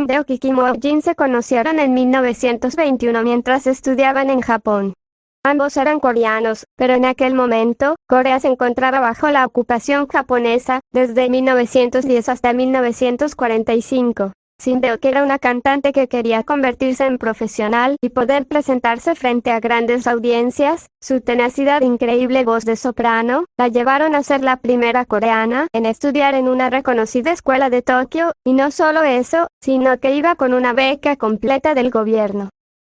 Deok y Kim Woo-jin se conocieron en 1921 mientras estudiaban en Japón. Ambos eran coreanos, pero en aquel momento, Corea se encontraba bajo la ocupación japonesa, desde 1910 hasta 1945. Shin Deok era una cantante que quería convertirse en profesional y poder presentarse frente a grandes audiencias. Su tenacidad e increíble voz de soprano la llevaron a ser la primera coreana en estudiar en una reconocida escuela de Tokio, y no solo eso, sino que iba con una beca completa del gobierno.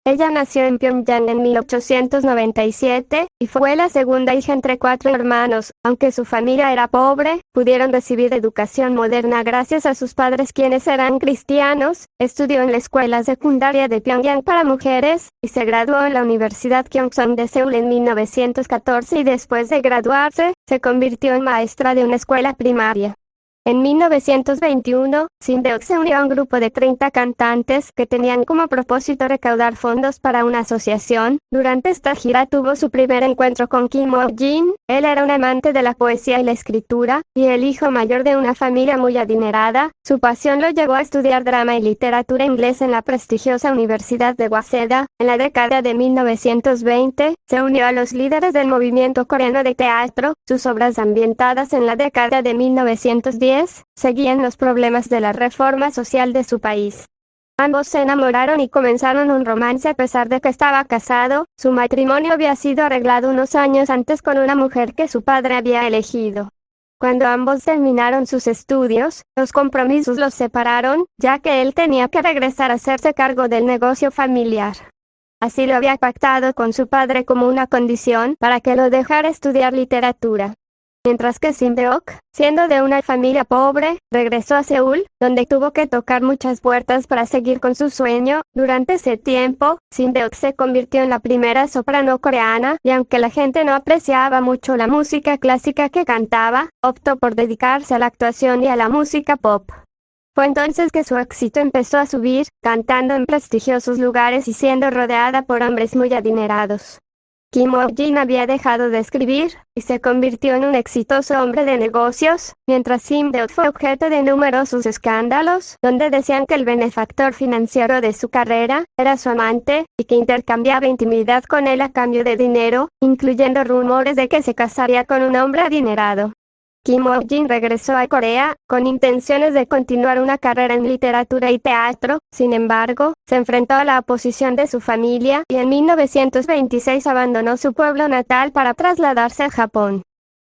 Ella nació en Pyongyang en 1897, y fue la segunda hija entre 4 hermanos. Aunque su familia era pobre, pudieron recibir educación moderna gracias a sus padres, quienes eran cristianos. Estudió en la escuela secundaria de Pyongyang para mujeres, y se graduó en la Universidad Kyungsung de Seúl en 1914, y después de graduarse, se convirtió en maestra de una escuela primaria. En 1921, Shin Deok se unió a un grupo de 30 cantantes que tenían como propósito recaudar fondos para una asociación. Durante esta gira tuvo su primer encuentro con Kim Woo-jin. Él era un amante de la poesía y la escritura, y el hijo mayor de una familia muy adinerada. Su pasión lo llevó a estudiar drama y literatura inglesa en la prestigiosa Universidad de Waseda. En la década de 1920, se unió a los líderes del movimiento coreano de teatro. Sus obras ambientadas en la década de 1910 seguían los problemas de la reforma social de su país. Ambos se enamoraron y comenzaron un romance a pesar de que estaba casado. Su matrimonio había sido arreglado unos años antes con una mujer que su padre había elegido. Cuando ambos terminaron sus estudios, los compromisos los separaron, ya que él tenía que regresar a hacerse cargo del negocio familiar. Así lo había pactado con su padre como una condición para que lo dejara estudiar literatura. Mientras que Shin Deok, siendo de una familia pobre, regresó a Seúl, donde tuvo que tocar muchas puertas para seguir con su sueño. Durante ese tiempo, Shin Deok se convirtió en la primera soprano coreana, y aunque la gente no apreciaba mucho la música clásica que cantaba, optó por dedicarse a la actuación y a la música pop. Fue entonces que su éxito empezó a subir, cantando en prestigiosos lugares y siendo rodeada por hombres muy adinerados. Kim Woo-jin había dejado de escribir, y se convirtió en un exitoso hombre de negocios, mientras Shin Deok fue objeto de numerosos escándalos, donde decían que el benefactor financiero de su carrera era su amante, y que intercambiaba intimidad con él a cambio de dinero, incluyendo rumores de que se casaría con un hombre adinerado. Kim Woo-jin regresó a Corea, con intenciones de continuar una carrera en literatura y teatro. Sin embargo, se enfrentó a la oposición de su familia, y en 1926 abandonó su pueblo natal para trasladarse a Japón.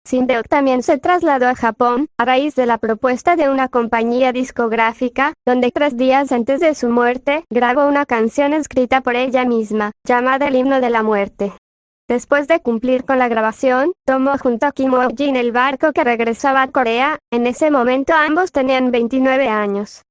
Shin Deok también se trasladó a Japón, a raíz de la propuesta de una compañía discográfica, donde 3 días antes de su muerte, grabó una canción escrita por ella misma, llamada El Himno de la Muerte. Después de cumplir con la grabación, tomó junto a Kim Woo-jin el barco que regresaba a Corea. En ese momento ambos tenían 29 años.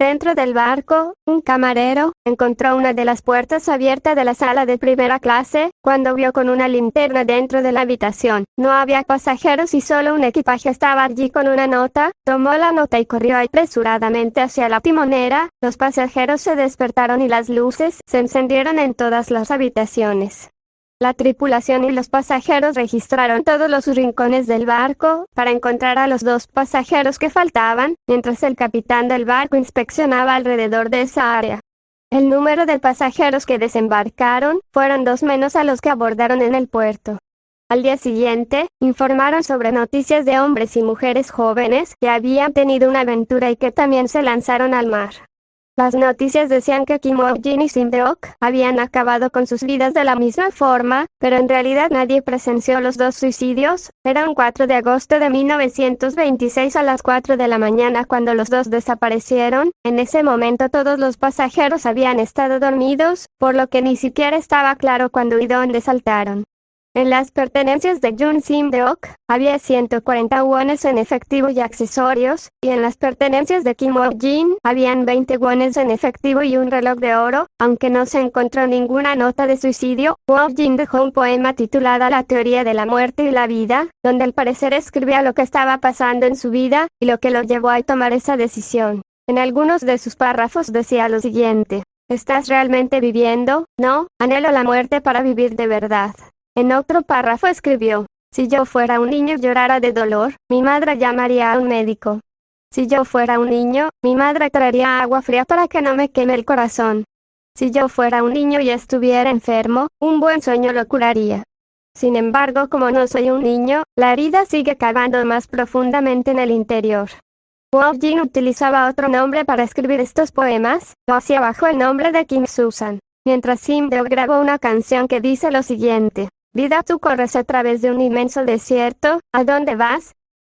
Dentro del barco, un camarero encontró una de las puertas abierta de la sala de primera clase. Cuando vio con una linterna dentro de la habitación, no había pasajeros y solo un equipaje estaba allí con una nota. Tomó la nota y corrió apresuradamente hacia la timonera. Los pasajeros se despertaron y las luces se encendieron en todas las habitaciones. La tripulación y los pasajeros registraron todos los rincones del barco para encontrar a los 2 pasajeros que faltaban, mientras el capitán del barco inspeccionaba alrededor de esa área. El número de pasajeros que desembarcaron fueron 2 menos a los que abordaron en el puerto. Al día siguiente, informaron sobre noticias de hombres y mujeres jóvenes que habían tenido una aventura y que también se lanzaron al mar. Las noticias decían que Kim Woo-jin y Shin Deok habían acabado con sus vidas de la misma forma, pero en realidad nadie presenció los 2 suicidios. Era un 4 de agosto de 1926 a las 4 de la mañana cuando los 2 desaparecieron. En ese momento todos los pasajeros habían estado dormidos, por lo que ni siquiera estaba claro cuándo y dónde saltaron. En las pertenencias de Shin Deok, había 140 wones en efectivo y accesorios, y en las pertenencias de Kim Woo-jin, habían 20 wones en efectivo y un reloj de oro. Aunque no se encontró ninguna nota de suicidio, Woo-jin dejó un poema titulado La teoría de la muerte y la vida, donde al parecer escribía lo que estaba pasando en su vida, y lo que lo llevó a tomar esa decisión. En algunos de sus párrafos decía lo siguiente: ¿estás realmente viviendo? No, anhelo la muerte para vivir de verdad. En otro párrafo escribió: si yo fuera un niño y llorara de dolor, mi madre llamaría a un médico. Si yo fuera un niño, mi madre traería agua fría para que no me queme el corazón. Si yo fuera un niño y estuviera enfermo, un buen sueño lo curaría. Sin embargo, como no soy un niño, la herida sigue cavando más profundamente en el interior. Woo Jin utilizaba otro nombre para escribir estos poemas, lo hacía bajo el nombre de Kim Susan. Mientras Sim Deok grabó una canción que dice lo siguiente: vida, tú corres a través de un inmenso desierto, ¿a dónde vas?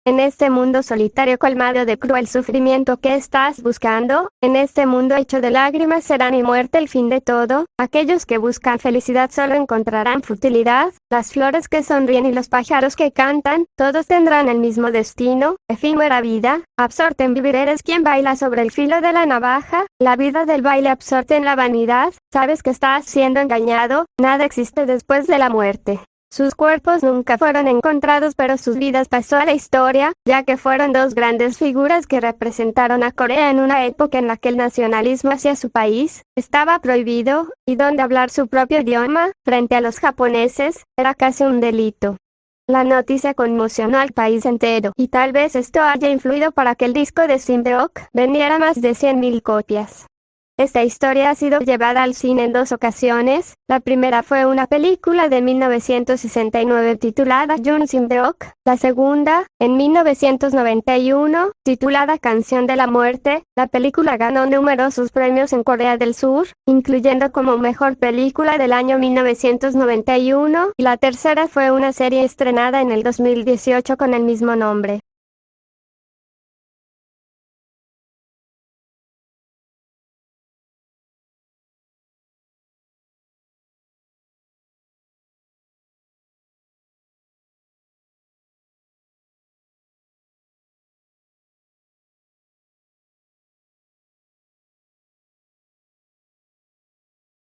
En este mundo solitario colmado de cruel sufrimiento, ¿qué estás buscando? En este mundo hecho de lágrimas, ¿será mi muerte el fin de todo? Aquellos que buscan felicidad solo encontrarán futilidad. Las flores que sonríen y los pájaros que cantan, todos tendrán el mismo destino. Efímera vida, absorta en vivir, eres quien baila sobre el filo de la navaja. La vida del baile absorta en la vanidad. Sabes que estás siendo engañado. Nada existe después de la muerte. Sus cuerpos nunca fueron encontrados, pero sus vidas pasó a la historia, ya que fueron dos grandes figuras que representaron a Corea en una época en la que el nacionalismo hacia su país estaba prohibido, y donde hablar su propio idioma, frente a los japoneses, era casi un delito. La noticia conmocionó al país entero, y tal vez esto haya influido para que el disco de Sim Deok vendiera más de 100.000 copias. Esta historia ha sido llevada al cine en dos ocasiones. La primera fue una película de 1969 titulada Jun Sim Deok. La segunda, en 1991, titulada Canción de la Muerte. La película ganó numerosos premios en Corea del Sur, incluyendo como mejor película del año 1991, y la tercera fue una serie estrenada en el 2018 con el mismo nombre.